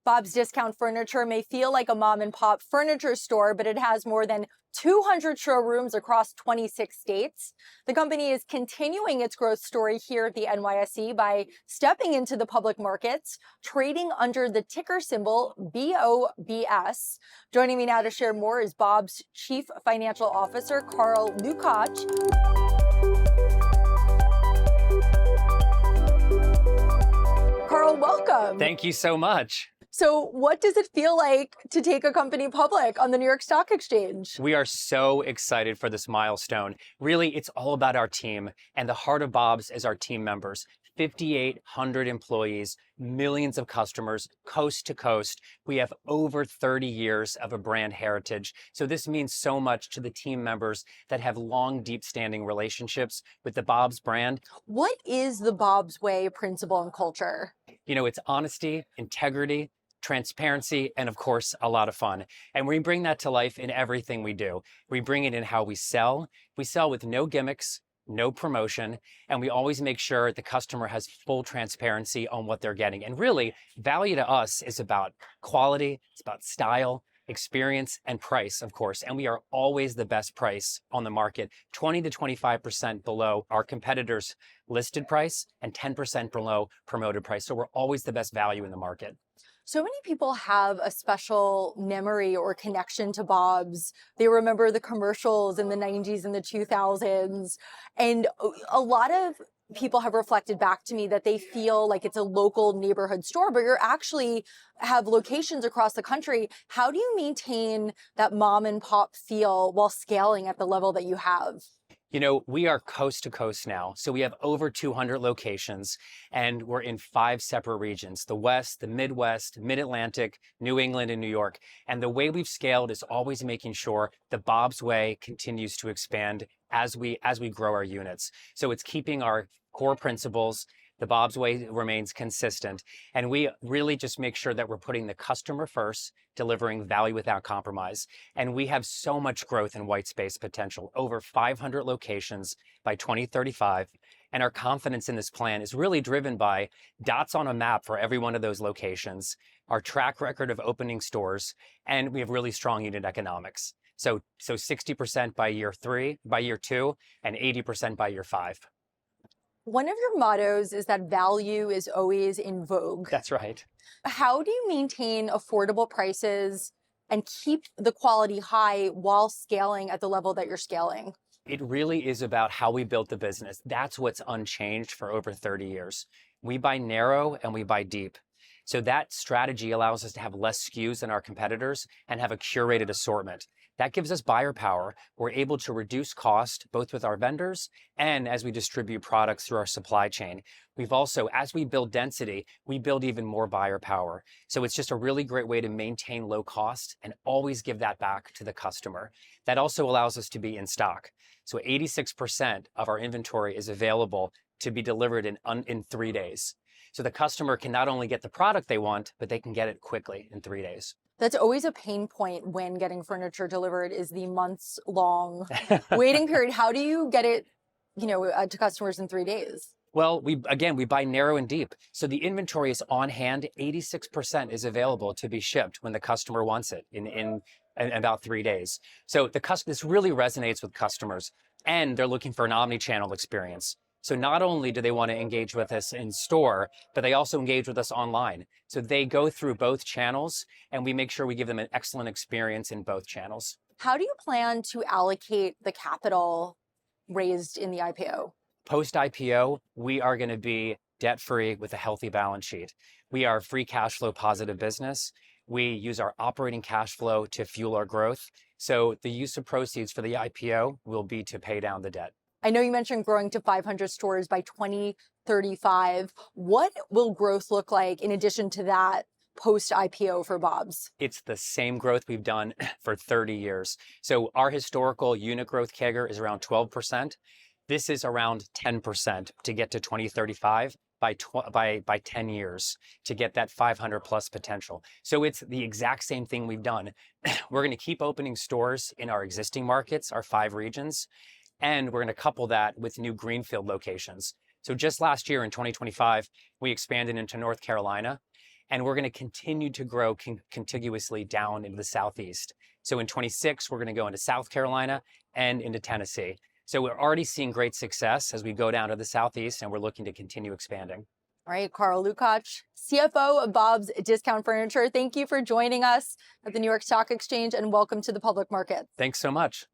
Bob's Discount Furniture may feel like a mom and pop furniture store, but it has more than 200 showrooms across 26 states. The company is continuing its growth story here at the NYSE by stepping into the public markets, trading under the ticker symbol BOBS. Joining me now to share more is Bob's Chief Financial Officer, Carl Lukach. Carl, welcome. Thank you so much. So what does it feel like to take a company public on the New York Stock Exchange? We are so excited for this milestone. Really, it's all about our team, and the heart of Bob's is our team members. 5,800 employees, millions of customers, coast to coast. We have over 30 years of a brand heritage. So this means so much to the team members that have long, deep-standing relationships with the Bob's brand. What is the Bob's Way principle and culture? You know, it's honesty, integrity, transparency, and of course, a lot of fun. And we bring that to life in everything we do. We bring it in how we sell. We sell with no gimmicks, no promotion, and we always make sure the customer has full transparency on what they're getting. And really, value to us is about quality, it's about style, experience, and price, of course. And we are always the best price on the market, 20 to 25% below our competitors' listed price and 10% below promoted price. So we're always the best value in the market. So many people have a special memory or connection to Bob's. They remember the commercials in the 90s and the 2000s. And a lot of people have reflected back to me that they feel like it's a local neighborhood store, but you're actually have locations across the country. How do you maintain that mom and pop feel while scaling at the level that you have? You know, we are coast to coast now. So we have over 200 locations and we're in 5 separate regions: the West, the Midwest, Mid-Atlantic, New England, and New York. And the way we've scaled is always making sure the Bob's Way continues to expand as we grow our units. So it's keeping our core principles. The Bob's Way remains consistent. And we really just make sure that we're putting the customer first, delivering value without compromise. And we have so much growth and white space potential, over 500 locations by 2035. And our confidence in this plan is really driven by dots on a map for every one of those locations, our track record of opening stores, and we have really strong unit economics. So 60% by year 2, and 80% by year 5. One of your mottos is that value is always in vogue. That's right. How do you maintain affordable prices and keep the quality high while scaling at the level that you're scaling? It really is about how we built the business. That's what's unchanged for over 30 years. We buy narrow and we buy deep. So that strategy allows us to have less SKUs than our competitors and have a curated assortment. That gives us buyer power. We're able to reduce cost both with our vendors and as we distribute products through our supply chain. We've also, as we build density, we build even more buyer power. So it's just a really great way to maintain low cost and always give that back to the customer. That also allows us to be in stock. So 86% of our inventory is available to be delivered in 3 days. So the customer can not only get the product they want, but they can get it quickly in 3 days. That's always a pain point when getting furniture delivered is the months-long waiting period. How do you get it, to customers in 3 days? Well, we buy narrow and deep. So the inventory is on hand. 86% is available to be shipped when the customer wants it in about 3 days. So this really resonates with customers, and they're looking for an omni-channel experience. So not only do they want to engage with us in store, but they also engage with us online. So they go through both channels, and we make sure we give them an excellent experience in both channels. How do you plan to allocate the capital raised in the IPO? Post-IPO, we are going to be debt-free with a healthy balance sheet. We are a free cash flow positive business. We use our operating cash flow to fuel our growth. So the use of proceeds for the IPO will be to pay down the debt. I know you mentioned growing to 500 stores by 2035. What will growth look like in addition to that post-IPO for Bob's? It's the same growth we've done for 30 years. So our historical unit growth CAGR is around 12%. This is around 10% to get to 2035 by 10 years to get that 500 plus potential. So it's the exact same thing we've done. We're going to keep opening stores in our existing markets, our 5 regions. And we're going to couple that with new greenfield locations. So just last year in 2025, we expanded into North Carolina. and we're going to continue to grow contiguously down into the Southeast. So in 26, we're going to go into South Carolina and into Tennessee. So we're already seeing great success as we go down to the Southeast, and we're looking to continue expanding. All right, Carl Lukach, CFO of Bob's Discount Furniture. Thank you for joining us at the New York Stock Exchange, and welcome to the public market. Thanks so much.